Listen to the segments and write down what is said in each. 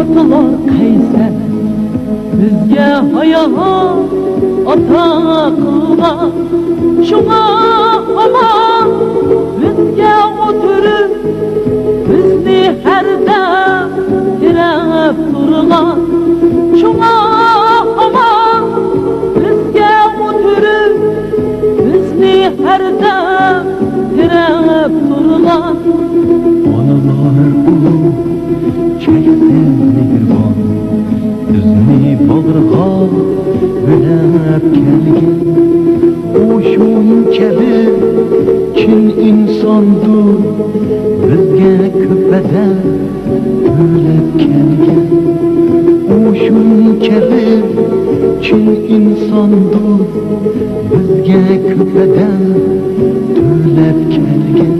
Atalar qaysa bizga hayot ata qilgan, shunga hamon bizga o'tirib bizni har dam tirab turgan, shunga hamon bizga o'tirib bizni har dam tirab turgan. Onalar ulug' cheksiz mehribon, bizni bag'riga bo'lab kelgan, u shunchalik chin insondir, bizga ko'pada o'lib kelgan. U shunchalik chin insondir, bizga ko'pada o'lib kelgan.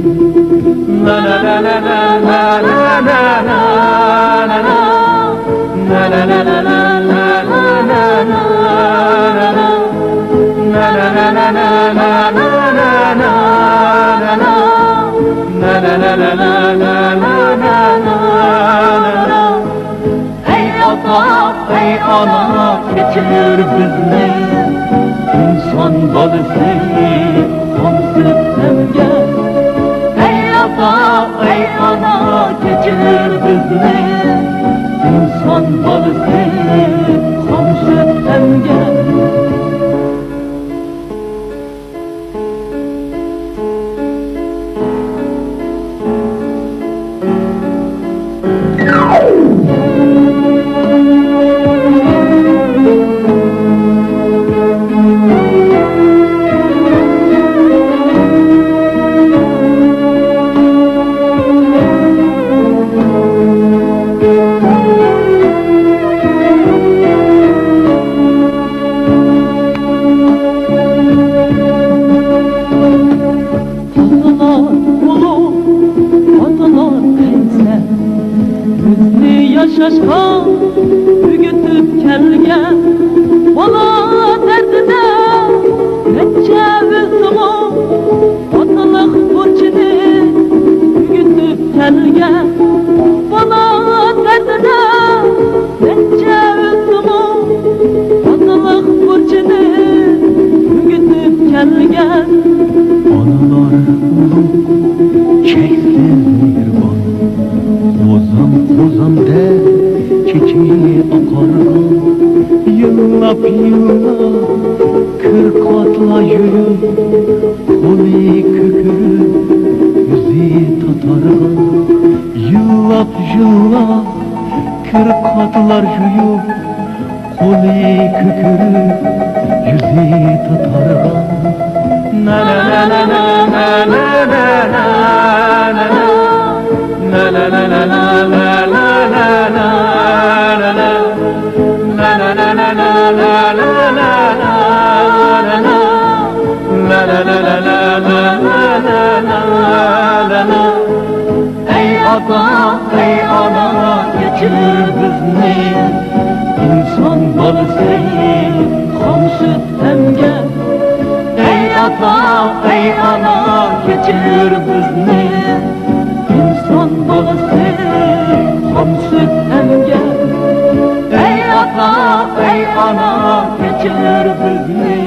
La la la la la la la la la la la la la la la Ey ata, ey ana, kechir bizni, inson bolasi qonsiz emgan. Ey ata, ey ana, kechir bizni, inson bolasi qonsiz emgan. Yaşaşqa ügütüp kelgen, bala derdine neçe üzümü, atalık burçini ügütüp kelgen, bala derdine neçe üzümü, atalık burçini ügütüp kelgen. Onalar ulug' cheksiz mehribon, Ozam de çiçi akargan, yillab kırkatla yürüp, koli kükürüp, yüzü tatargan. Yillab kırkatlar yürüp, koli kükürüp, yüzü tatargan. Na na na na na na na na na na. La la la la la la la la la la la la la la la la la la la la. Ey ata, ey ana, kechir bizni, inson bolasi qonsiz emgan. Ey ata, ey ana, kechir bizni, inson bolasi qonsiz emgan. Ey ata, ey ana, kechir bizni.